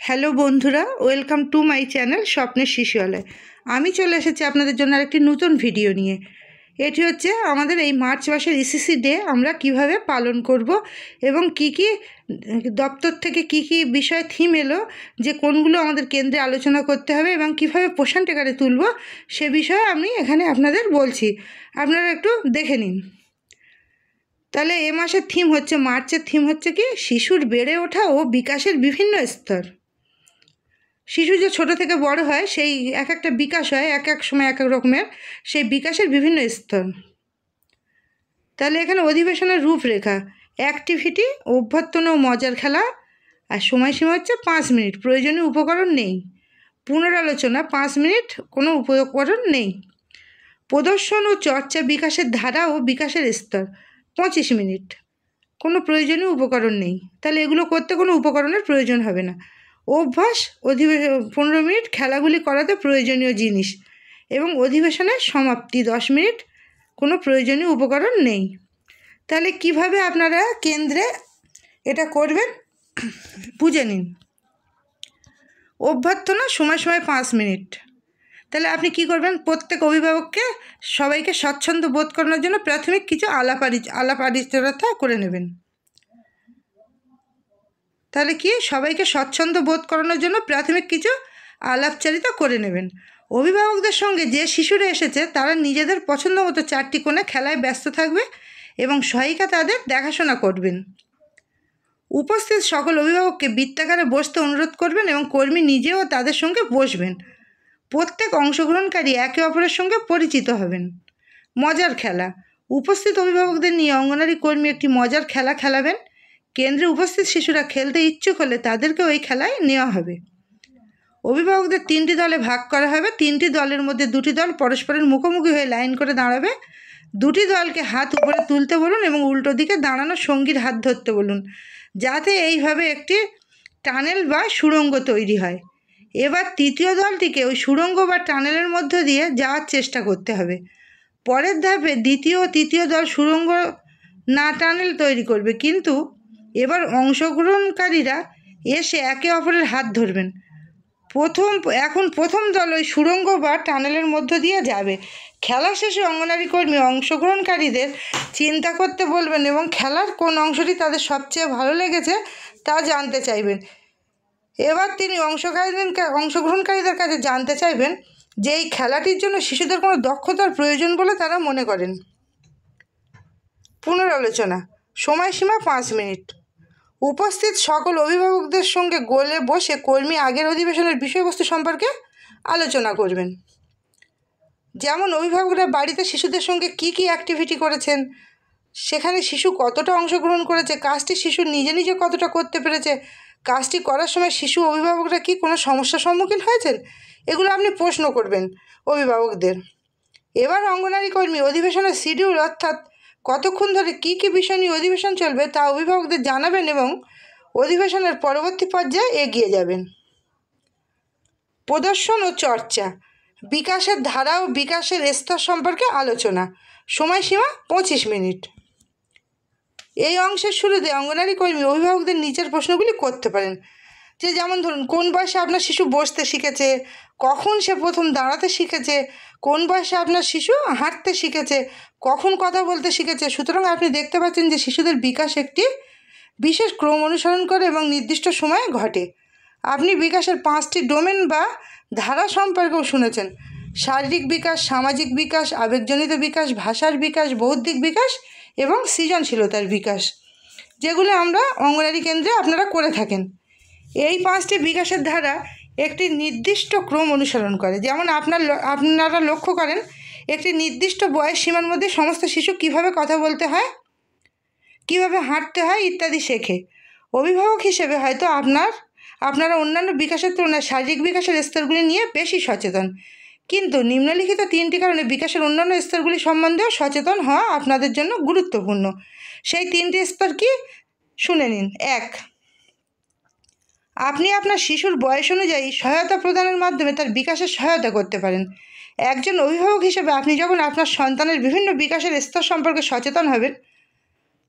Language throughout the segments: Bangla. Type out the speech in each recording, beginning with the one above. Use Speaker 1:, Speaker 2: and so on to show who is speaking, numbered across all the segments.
Speaker 1: হ্যালো বন্ধুরা, ওয়েলকাম টু মাই চ্যানেল স্বপ্নের শিশুয়ালয়। আমি চলে এসেছি আপনাদের জন্য আরেকটি নতুন ভিডিও নিয়ে। এটি হচ্ছে আমাদের এই মার্চ মাসের ইসিসি ডে আমরা কিভাবে পালন করব এবং কি কি দপ্তর থেকে কি কি বিষয় থিম এলো, যে কোনগুলো আমাদের কেন্দ্রে আলোচনা করতে হবে এবং কিভাবে পোষণ টেকারে তুলব সে বিষয়ে আমি এখানে আপনাদের বলছি। আপনারা একটু দেখে নিন। তাহলে এ মাসের থিম হচ্ছে, মার্চের থিম হচ্ছে কি, শিশুর বেড়ে ওঠা ও বিকাশের বিভিন্ন স্তর। শিশু যে ছোট থেকে বড় হয়, সেই এক একটা বিকাশ হয় এক এক সময় এক এক রকমের, সেই বিকাশের বিভিন্ন স্তর। তাহলে এখানে অধিবেশনের রূপরেখা: অ্যাক্টিভিটি, অভ্যর্থনা ও মজার খেলা, আর সময়সীমা হচ্ছে 5 মিনিট, প্রয়োজনীয় উপকরণ নেই। পুনরালোচনা 5 মিনিট, কোনো উপকরণ নেই। প্রদর্শন ও চর্চা, বিকাশের ধারা ও বিকাশের স্তর 25 মিনিট, কোনো প্রয়োজনীয় উপকরণ নেই। তাহলে এগুলো করতে কোনো উপকরণের প্রয়োজন হবে না। অভ্যাস, 15 মিনিট, খেলাগুলি করাতে প্রয়োজনীয় জিনিস, এবং অধিবেশনের সমাপ্তি 10 মিনিট, কোনো প্রয়োজনীয় উপকরণ নেই। তাহলে কিভাবে আপনারা কেন্দ্রে এটা করবেন বুঝে নিন। অভ্যর্থনা, সময় 5 মিনিট। তাহলে আপনি কি করবেন, প্রত্যেক অভিভাবককে সবাইকে স্বচ্ছন্দ বোধ করানোর জন্য প্রাথমিক কিছু আলাপ আলোচনা করে নেবেন। তাহলে কি, সবাইকে স্বচ্ছন্দ বোধ করানোর জন্য প্রাথমিক কিছু আলাপচারিতা করে নেবেন। অভিভাবকদের সঙ্গে যে শিশুরা এসেছে তারা নিজেদের পছন্দ মতো 4টি কোণে খেলায় ব্যস্ত থাকবে এবং সহায়িকা তাদের দেখাশোনা করবেন। উপস্থিত সকল অভিভাবককে বৃত্তাকারে বসতে অনুরোধ করবেন এবং কর্মী নিজেও তাদের সঙ্গে বসবেন। প্রত্যেক অংশগ্রহণকারী একে অপরের সঙ্গে পরিচিত হবেন। মজার খেলা: উপস্থিত অভিভাবকদের নিয়ে অঙ্গনারী কর্মী একটি মজার খেলা খেলাবেন। কেন্দ্রে উপস্থিত শিশুরা খেলতে ইচ্ছুক হলে তাদেরকে ওই খেলায় নেওয়া হবে। অভিভাবকদের 3টি দলে ভাগ করা হবে। 3টি দলের মধ্যে 2টি দল পরস্পরের মুখোমুখি হয়ে লাইন করে দাঁড়াবে। 2টি দলকে হাত উপরে তুলতে বলুন এবং উল্টো দিকে দাঁড়ানো সঙ্গীর হাত ধরতে বলুন, যাতে এইভাবে একটি টানেল বা সুড়ঙ্গ তৈরি হয়। এবার তৃতীয় দলটিকে ওই সুড়ঙ্গ বা টানেলের মধ্য দিয়ে যাওয়ার চেষ্টা করতে হবে। পরের ধাপে দ্বিতীয় ও তৃতীয় দল সুড়ঙ্গ না টানেল তৈরি করবে, কিন্তু এবার অংশগ্রহণকারীরা এসে একে অপরের হাত ধরবেন। প্রথম দল ওই সুড়ঙ্গ বা টানেলের মধ্য দিয়ে যাবে। খেলা শেষে অঙ্গনারী কর্মী অংশগ্রহণকারীদের চিন্তা করতে বলবেন এবং খেলার কোন অংশটি তাদের সবচেয়ে ভালো লেগেছে তা জানতে চাইবেন। এবার তিনি অংশগ্রহণকারীদের কাছে জানতে চাইবেন যে এই খেলাটির জন্য শিশুদের কোনো দক্ষতার প্রয়োজন বলে তারা মনে করেন। পুনরালোচনা, সময়সীমা 5 মিনিট। উপস্থিত সকল অভিভাবকদের সঙ্গে গোলে বসে কর্মী আগের অধিবেশনের বিষয়বস্তু সম্পর্কে আলোচনা করবেন। যেমন অভিভাবকরা বাড়িতে শিশুদের সঙ্গে কি কি অ্যাক্টিভিটি করেছেন, সেখানে শিশু কতটা অংশগ্রহণ করেছে, কাজটি শিশু নিজে নিজে কতটা করতে পেরেছে, কাজটি করার সময় শিশু অভিভাবকরা কি কোনো সমস্যার সম্মুখীন হয়েছেন, এগুলো আপনি প্রশ্ন করবেন অভিভাবকদের। এবার অঙ্গনারী কর্মী অধিবেশনের শিডিউল, অর্থাৎ কতক্ষণ ধরে কী কী বিষয় নিয়ে অধিবেশন চলবে তা অভিভাবকদের জানাবেন এবং অধিবেশনের পরবর্তী পর্যায়ে এগিয়ে যাবেন। প্রদর্শন ও চর্চা, বিকাশের ধারা ও বিকাশের স্তর সম্পর্কে আলোচনা, সময়সীমা 25 মিনিট। এই অংশের শুরুতে অঙ্গনারী কর্মী অভিভাবকদের নিচের প্রশ্নগুলি করতে পারেন, যেমন ধরুন, কোন বয়সে আপনার শিশু বসতে শিখেছে, কখন সে প্রথম দাঁড়াতে শিখেছে, কোন বয়সে আপনার শিশু হাঁটতে শিখেছে, কখন কথা বলতে শিখেছে। সুতরাং আপনি দেখতে পাচ্ছেন যে শিশুদের বিকাশ একটি বিশেষ ক্রম অনুসরণ করে এবং নির্দিষ্ট সময়ে ঘটে। আপনি বিকাশের 5টি ডোমেন বা ধারা সম্পর্কেও শুনেছেন: শারীরিক বিকাশ, সামাজিক বিকাশ, আবেগজনিত বিকাশ, ভাষার বিকাশ, বৌদ্ধিক বিকাশ এবং সৃজনশীলতার বিকাশ, যেগুলো আমরা অঙ্গনারী কেন্দ্রে আপনারা করে থাকেন। এই 5টি বিকাশের ধারা একটি নির্দিষ্ট ক্রম অনুসরণ করে। যেমন আপনারা লক্ষ্য করেন, একটি নির্দিষ্ট বয়স সীমার মধ্যে সমস্ত শিশু কিভাবে কথা বলতে হয়, কিভাবে হাঁটতে হয় ইত্যাদি শেখে। অভিভাবক হিসেবে হয়তো আপনারা অন্যান্য বিকাশের তুলনায় শারীরিক বিকাশের স্তরগুলি নিয়ে বেশি সচেতন, কিন্তু নিম্নলিখিত 3টি কারণে বিকাশের অন্যান্য স্তরগুলি সম্বন্ধেও সচেতন হওয়া আপনাদের জন্য গুরুত্বপূর্ণ। সেই 3টি স্তর কি, শুনে নিন। 1, আপনি আপনার শিশুর বয়স অনুযায়ী সহায়তা প্রদানের মাধ্যমে তার বিকাশে সহায়তা করতে পারেন। একজন অভিভাবক হিসেবে আপনি যখন আপনার সন্তানের বিভিন্ন বিকাশের স্তর সম্পর্কে সচেতন হবেন,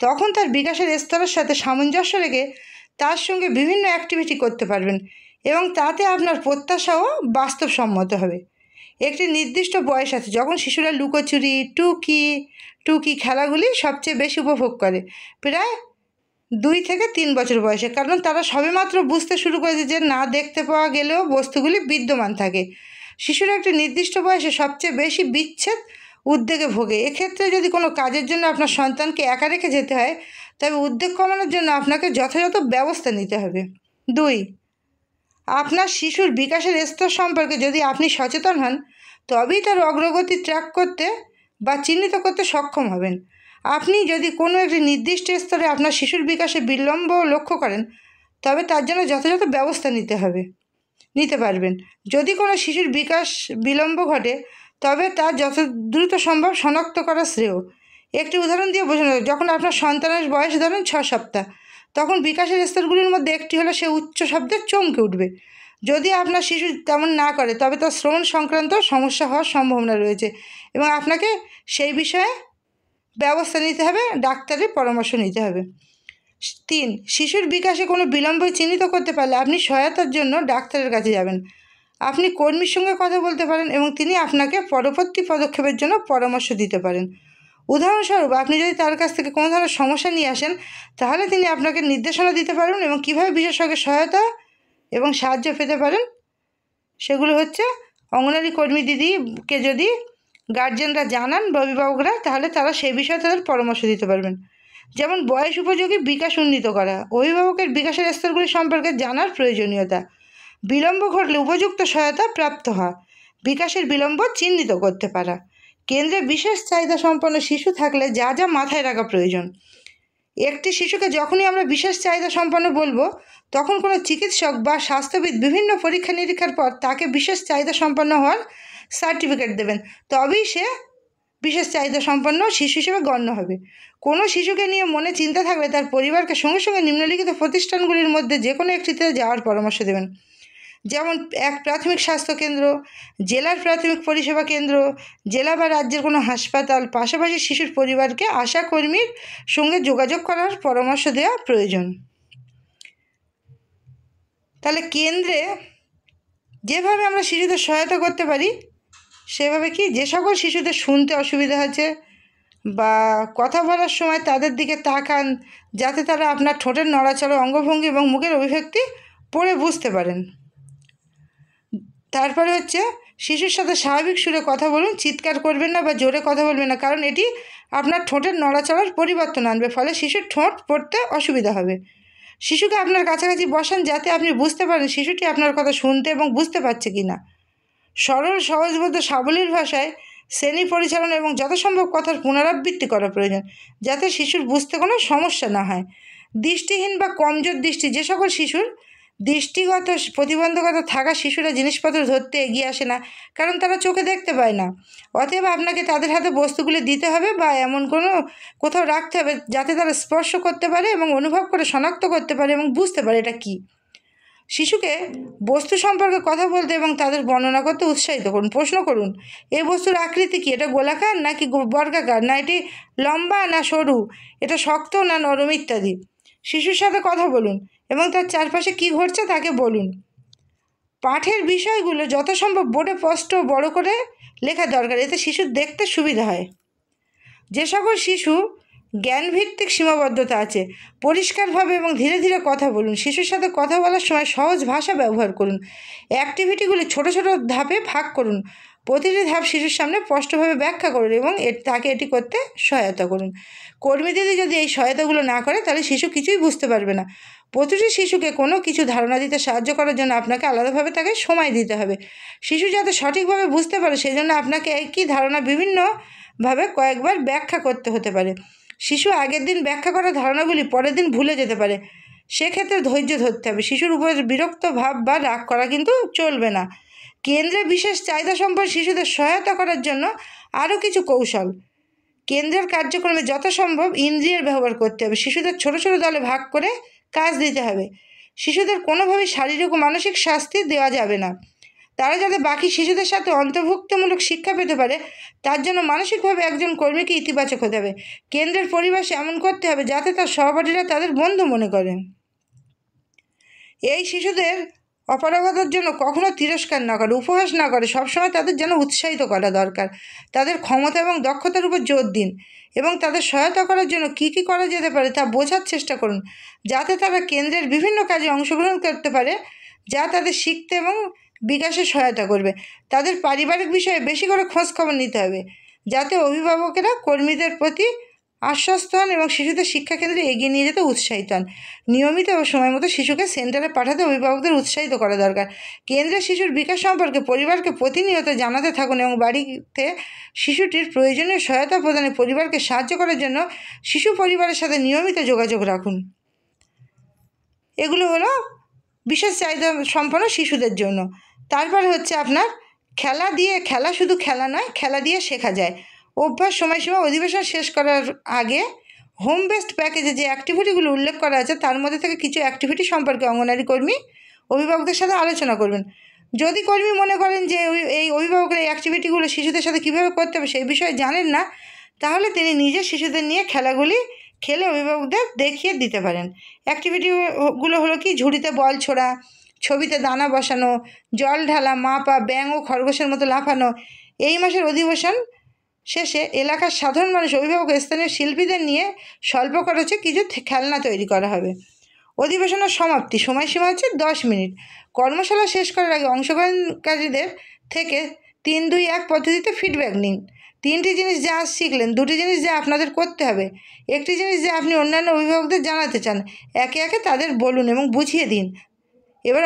Speaker 1: তখন তার বিকাশের স্তরের সাথে সামঞ্জস্য রেখে তার সঙ্গে বিভিন্ন অ্যাক্টিভিটি করতে পারবেন এবং তাতে আপনার প্রত্যাশাও বাস্তবসম্মত হবে। একটি নির্দিষ্ট বয়স আছে যখন শিশুরা লুকোচুরি, টুকি খেলাগুলি সবচেয়ে বেশি উপভোগ করে, প্রায় 2 থেকে 3 বছর বয়সে, কারণ তারা সবেমাত্র বুঝতে শুরু করেছে যে না দেখতে পাওয়া গেলেও বস্তুগুলি বিদ্যমান থাকে। শিশুরা একটি নির্দিষ্ট বয়সে সবচেয়ে বেশি বিচ্ছেদ উদ্বেগে ভোগে। এক্ষেত্রে যদি কোনো কাজের জন্য আপনার সন্তানকে একা রেখে যেতে হয়, তবে উদ্বেগ কমানোর জন্য আপনাকে যথাযথ ব্যবস্থা নিতে হবে। 2, আপনার শিশুর বিকাশের স্তর সম্পর্কে যদি আপনি সচেতন হন, তবেই তার অগ্রগতি ট্র্যাক করতে বা চিহ্নিত করতে সক্ষম হবেন। আপনি যদি কোনো একটি নির্দিষ্ট স্তরে আপনার শিশুর বিকাশে বিলম্ব লক্ষ্য করেন, তবে তার জন্য যথাযথ ব্যবস্থা নিতে পারবেন। যদি কোনো শিশুর বিকাশ বিলম্ব ঘটে, তবে তার যত দ্রুত সম্ভব শনাক্ত করা শ্রেয়। একটি উদাহরণ দিয়ে বোঝানো যায়, যখন আপনার সন্তানের বয়স ধরেন 6 সপ্তাহ, তখন বিকাশের স্তরগুলির মধ্যে একটি হলো সে উচ্চ শব্দে চমকে উঠবে। যদি আপনার শিশু তেমন না করে, তবে তার শ্রবণ সংক্রান্ত সমস্যা হওয়ার সম্ভাবনা রয়েছে এবং আপনাকে সেই বিষয়ে ব্যবস্থা নিতে হবে, ডাক্তারের পরামর্শ নিতে হবে। 3, শিশুর বিকাশে কোনো বিলম্ব চিহ্নিত করতে পারলে আপনি সহায়তার জন্য ডাক্তারের কাছে যাবেন। আপনি কর্মীর সঙ্গে কথা বলতে পারেন এবং তিনি আপনাকে পরবর্তী পদক্ষেপের জন্য পরামর্শ দিতে পারেন। উদাহরণস্বরূপ, আপনি যদি তার কাছ থেকে কোনো ধরনের সমস্যা নিয়ে আসেন, তাহলে তিনি আপনাকে নির্দেশনা দিতে পারবেন এবং কীভাবে বিশেষজ্ঞের সহায়তা এবং সাহায্য পেতে পারেন সেগুলো হচ্ছে, অঙ্গনওয়াড়ি কর্মী দিদিকে যদি গার্জেনরা জানান বা অভিভাবকরা, তাহলে তারা সেই বিষয়ে তাদের পরামর্শ দিতে পারবেন। যেমন বয়স উপযোগী বিকাশ উন্নীত করা, অভিভাবকের বিকাশের স্তরগুলি সম্পর্কে জানার প্রয়োজনীয়তা, বিলম্ব ঘটলে উপযুক্ত সহায়তা প্রাপ্ত হওয়া, বিকাশের বিলম্ব চিহ্নিত করতে পারা, কেন্দ্রে বিশেষ চাহিদা সম্পন্ন শিশু থাকলে যা যা মাথায় রাখা প্রয়োজন। একটি শিশুকে যখনই আমরা বিশেষ চাহিদা সম্পন্ন বলবো, তখন কোনো চিকিৎসক বা স্বাস্থ্যবিদ বিভিন্ন পরীক্ষা নিরীক্ষার পর তাকে বিশেষ চাহিদা সম্পন্ন হওয়ার সার্টিফিকেট দেবেন, তবেই সে বিশেষ চাহিদা সম্পন্ন শিশু হিসেবে গণ্য হবে। কোনো শিশুকে নিয়ে মনে চিন্তা থাকলে তার পরিবারকে সঙ্গে সঙ্গে নিম্নলিখিত প্রতিষ্ঠানগুলির মধ্যে যে কোনো একটিতে যাওয়ার পরামর্শ দেবেন, যেমন এক প্রাথমিক স্বাস্থ্যকেন্দ্র, জেলার প্রাথমিক পরিষেবা কেন্দ্র, জেলা বা রাজ্যের কোনো হাসপাতাল। পাশাপাশি শিশুর পরিবারকে আশা কর্মীর সঙ্গে যোগাযোগ করার পরামর্শ দেওয়া প্রয়োজন। তাহলে কেন্দ্রে যেভাবে আমরা শিশুদের সহায়তা করতে পারি, সেভাবে কি, যে সকল শিশুদের শুনতে অসুবিধা আছে বা কথা বলার সময় তাদের দিকে তাকান, যাতে তারা আপনার ঠোঁটের নড়াচড়া, অঙ্গভঙ্গি এবং মুখের অভিব্যক্তি পড়ে বুঝতে পারেন। তারপরে হচ্ছে, শিশুর সাথে স্বাভাবিক সুরে কথা বলুন, চিৎকার করবেন না বা জোরে কথা বলবেন না, কারণ এটি আপনার ঠোঁটের নড়াচড়ার পরিবর্তন আনবে, ফলে শিশুর ঠোঁট পড়তে অসুবিধা হবে। শিশুকে আপনার কাছাকাছি বসান, যাতে আপনি বুঝতে পারেন শিশুটি আপনার কথা শুনতে এবং বুঝতে পারছে কি না। সরল, সহজবোধ্য, সাবলীল ভাষায় শ্রেণী পরিচালনা এবং যথাসম্ভব কথার পুনরাবৃত্তি করা প্রয়োজন, যাতে শিশুর বুঝতে কোনো সমস্যা না হয়। দৃষ্টিহীন বা কমজোর দৃষ্টি, যে সকল শিশুর দৃষ্টিগত প্রতিবন্ধকতা থাকা শিশুরা জিনিসপত্র ধরতে এগিয়ে আসে না, কারণ তারা চোখে দেখতে পায় না। অতএব আপনাকে তাদের হাতে বস্তুগুলি দিতে হবে বা এমন কোথাও রাখতে হবে যাতে তারা স্পর্শ করতে পারে এবং অনুভব করে শনাক্ত করতে পারে এবং বুঝতে পারে এটা কী। শিশুকে বস্তু সম্পর্কে কথা বলতে এবং তাদের বর্ণনা করতে উৎসাহিত করুন। প্রশ্ন করুন, এই বস্তুর আকৃতি কী? এটা গোলাকার নাকি বর্গাকার, না এটি লম্বা না সরু, এটা শক্ত না নরম, ইত্যাদি। শিশুর সাথে কথা বলুন এবং তার চারপাশে কী ঘটছে তাকে বলুন। পাঠের বিষয়গুলো যথাসম্ভব বোর্ডে স্পষ্ট বড় করে লেখা দরকার, এতে শিশুর দেখতে সুবিধা হয়। যে সকল শিশু জ্ঞানভিত্তিক সীমাবদ্ধতা আছে, পরিষ্কারভাবে এবং ধীরে ধীরে কথা বলুন। শিশুর সাথে কথা বলার সময় সহজ ভাষা ব্যবহার করুন। অ্যাক্টিভিটিগুলি ছোট ছোট ধাপে ভাগ করুন। প্রতিটি ধাপ শিশুর সামনে স্পষ্টভাবে ব্যাখ্যা করুন এবং তাকে এটি করতে সহায়তা করুন। কর্মী দিদি যদি এই সহায়তাগুলো না করে, তাহলে শিশু কিছুই বুঝতে পারবে না। প্রতিটি শিশুকে কোনো কিছু ধারণা দিতে সাহায্য করার জন্য আপনাকে আলাদাভাবে তাকে সময় দিতে হবে। শিশু যাতে সঠিকভাবে বুঝতে পারে, সেই জন্য আপনাকে একই ধারণা বিভিন্নভাবে কয়েকবার ব্যাখ্যা করতে হতে পারে। শিশু আগের দিন ব্যাখ্যা করা ধারণাগুলি পরের দিন ভুলে যেতে পারে, সেক্ষেত্রে ধৈর্য ধরতে হবে। শিশুর উপর বিরক্ত ভাব বা রাগ করা কিন্তু চলবে না। কেন্দ্রে বিশেষ চাহিদা সম্পন্ন শিশুদের সহায়তা করার জন্য আরও কিছু কৌশল। কেন্দ্রের কার্যক্রমে যথাসম্ভব ইন্দ্রিয়ের ব্যবহার করতে হবে। শিশুদের ছোট ছোট দলে ভাগ করে কাজ দিতে হবে। শিশুদের কোনোভাবেই শারীরিক ও মানসিক শাস্তি দেওয়া যাবে না। তারা যাতে বাকি শিশুদের সাথে অন্তর্ভুক্তমূলক শিক্ষা পেতে পারে, তার জন্য মানসিকভাবে একজন কর্মীকে ইতিবাচক হতে হবে। কেন্দ্রের পরিবেশ এমন করতে হবে যাতে তার সহপাঠীরা তাদের বন্ধু মনে করেন। এই শিশুদের অপারগতার জন্য কখনো তিরস্কার না করে, উপহাস না করে, সবসময় তাদের যেন উৎসাহিত করা দরকার। তাদের ক্ষমতা এবং দক্ষতার উপর জোর দিন এবং তাদের সহায়তা করার জন্য কী কী করা যেতে পারে তা বোঝার চেষ্টা করুন, যাতে তারা কেন্দ্রের বিভিন্ন কাজে অংশগ্রহণ করতে পারে, যা তাদের শিখতে এবং বিকাশে সহায়তা করবে। তাদের পারিবারিক বিষয়ে বেশি করে খোঁজ খবর নিতে হবে, যাতে অভিভাবকেরা কর্মীদের প্রতি আশ্বস্ত হন এবং শিশুদের শিক্ষাকেন্দ্রে এগিয়ে নিয়ে যেতে উৎসাহিত হন। নিয়মিত ও সময় মতো শিশুকে সেন্টারে পাঠাতে অভিভাবকদের উৎসাহিত করা দরকার। কেন্দ্রে শিশুর বিকাশ সম্পর্কে পরিবারকে প্রতিনিয়ত জানাতে থাকুন এবং বাড়িতে শিশুটির প্রয়োজনীয় সহায়তা প্রদানে পরিবারকে সাহায্য করার জন্য শিশু পরিবারের সাথে নিয়মিত যোগাযোগ রাখুন। এগুলো হলো বিশেষ চাহিদা সম্পন্ন শিশুদের জন্য। তারপর হচ্ছে আপনার খেলা শুধু খেলা নয়, খেলা দিয়ে শেখা যায়। অভ্যাস, সময়সীমা, অধিবেশন শেষ করার আগে হোম বেসড প্যাকেজে যে অ্যাক্টিভিটিগুলো উল্লেখ করা আছে তার মধ্যে থেকে কিছু অ্যাক্টিভিটি সম্পর্কে অঙ্গনারী কর্মী অভিভাবকদের সাথে আলোচনা করবেন। যদি কর্মী মনে করেন যে এই অভিভাবকের এই অ্যাক্টিভিটিগুলো শিশুদের সাথে কীভাবে করতে হবে সেই বিষয়ে জানেন না, তাহলে তিনি নিজে শিশুদের নিয়ে খেলাগুলি খেলে অভিভাবকদের দেখিয়ে দিতে পারেন। অ্যাক্টিভিটিগুলো হলো কি, ঝুড়িতে বল ছোড়া, ছবিতে দানা বসানো, জল ঢালা, মাপা, ব্যাঙ ও খরগোশের মতো লাফানো। এই মাসের অধিবেশন শেষে এলাকার সাধারণ মানুষ, অভিভাবক, স্থানীয় শিল্পীদের নিয়ে স্বল্প খরচে কিছু খেলনা তৈরি করা হবে। অধিবেশনের সমাপ্তি, সময়সীমা হচ্ছে 10 মিনিট। কর্মশালা শেষ করার আগে অংশগ্রহণকারীদের থেকে 3-2-1 পদ্ধতিতে ফিডব্যাক নিন। 3টি জিনিস যা আজ শিখলেন, 2টি জিনিস যা আপনাদের করতে হবে, 1টি জিনিস যা আপনি অন্যান্য অভিভাবকদের জানাতে চান। একে একে তাদের বলুন এবং বুঝিয়ে দিন। এবার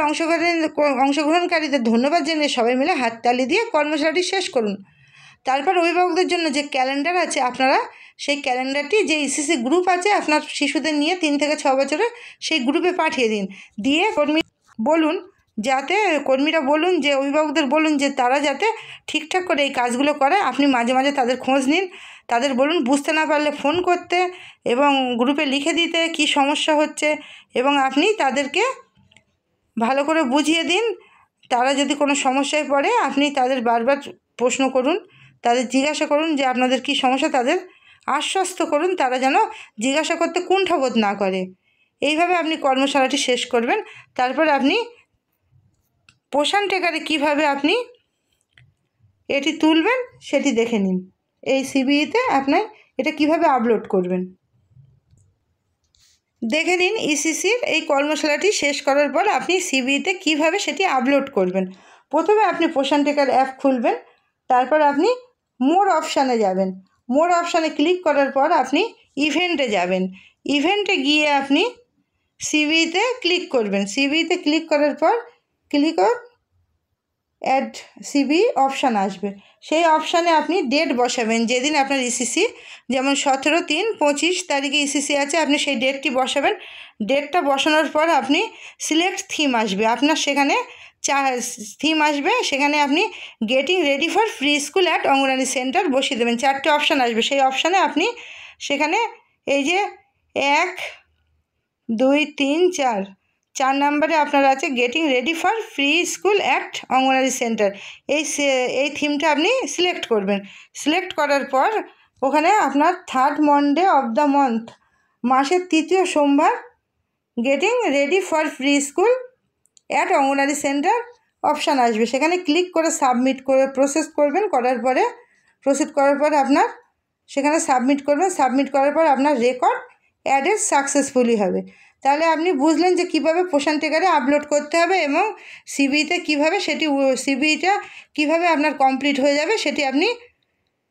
Speaker 1: অংশগ্রহণকারীদের ধন্যবাদ জানিয়ে সবাই মিলে হাততালি দিয়ে কর্মশালাটি শেষ করুন। তারপর অভিভাবকদের জন্য যে ক্যালেন্ডার আছে, আপনারা সেই ক্যালেন্ডারটি যে ইসিসি গ্রুপ আছে আপনার শিশুদের নিয়ে 3 থেকে 6 বছরের, সেই গ্রুপে পাঠিয়ে দিন। দিয়ে কর্মীরা বলুন যে অভিভাবকদের বলুন যে তারা যাতে ঠিকঠাক করে এই কাজগুলো করে। আপনি মাঝে মাঝে তাদের খোঁজ নিন, তাদের বলুন বুঝতে না পারলে ফোন করতে এবং গ্রুপে লিখে দিতে কী সমস্যা হচ্ছে, এবং আপনি তাদেরকে ভালো করে বুঝিয়ে দিন। তারা যদি কোনো সমস্যায় পড়ে আপনি তাদের বারবার প্রশ্ন করুন, তাদের জিজ্ঞাসা করুন যে আপনাদের কী সমস্যা, তাদের আশ্বস্ত করুন তারা যেন জিজ্ঞাসা করতে কুণ্ঠাবোধ না করে। এইভাবে আপনি কর্মশালাটি শেষ করবেন। তারপর আপনি পোষণ ট্র্যাকারে কীভাবে আপনি এটি তুলবেন সেটি দেখে নিন। এই সিবিইতে আপনার এটা কিভাবে আপলোড করবেন দেখে নিন। ইসিসির এই কর্মশালাটি শেষ করার পর আপনি সিবিইতে কিভাবে সেটি আপলোড করবেন। প্রথমে আপনি পোষণ ট্র্যাকার অ্যাপ খুলবেন, তারপর আপনি মোর অপশানে যাবেন। মোর অপশানে ক্লিক করার পর আপনি ইভেন্টে যাবেন। ইভেন্টে গিয়ে আপনি সিবিইতে ক্লিক করবেন। সিবিইতে ক্লিক করার পর click on add CB option আসবে। সেই অপশানে আপনি ডেট বসাবেন, যেদিন আপনার ইসিসি, যেমন 17/3/25 তারিখে ইসিসি আছে, আপনি সেই ডেটটি বসাবেন। ডেটটা বসানোর পর আপনি সিলেক্ট থিম আসবে, আপনার সেখানে থিম আসবে, সেখানে আপনি getting ready for pre school at anganwadi centre বসিয়ে দেবেন। 4টে অপশান আসবে, সেই অপশানে আপনি সেখানে এই যে 1, 2, 3, 4 নম্বরে আপনার আছে getting ready for pre school at anganwadi centre. এই থিমটা আপনি সিলেক্ট করবেন। সিলেক্ট করার পর ওখানে আপনার 3rd Monday of the month, মাসের 3য় সোমবার, getting ready for pre school at anganwadi centre option আসবে। সেখানে ক্লিক করে সাবমিট করে প্রসেস করবেন। প্রসেস করার পর আপনার সেখানে সাবমিট করবেন। সাবমিট করার পর আপনার রেকর্ড অ্যাডেড সাকসেসফুলি হবে। তাহলে আপনি বুঝলেন যে কীভাবে পোষণ ট্র্যাকারে আপলোড করতে হবে এবং সিবিইতে কীভাবে সিবিইটা কীভাবে আপনার কমপ্লিট হয়ে যাবে সেটি আপনি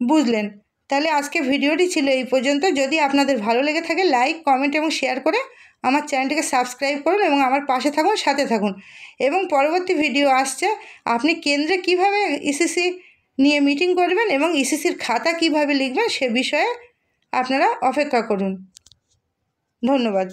Speaker 1: বুঝলেন। তাহলে আজকে ভিডিওটি ছিল এই পর্যন্ত। যদি আপনাদের ভালো লেগে থাকে লাইক, কমেন্ট এবং শেয়ার করে আমার চ্যানেলটিকে সাবস্ক্রাইব করুন এবং আমার পাশে থাকুন, সাথে থাকুন। এবং পরবর্তী ভিডিও আসছে, আপনি কেন্দ্রে কিভাবে ইসিসি নিয়ে মিটিং করবেন এবং ইসিসির খাতা কিভাবে লিখবেন সে বিষয়ে আপনারা অপেক্ষা করুন। ধন্যবাদ।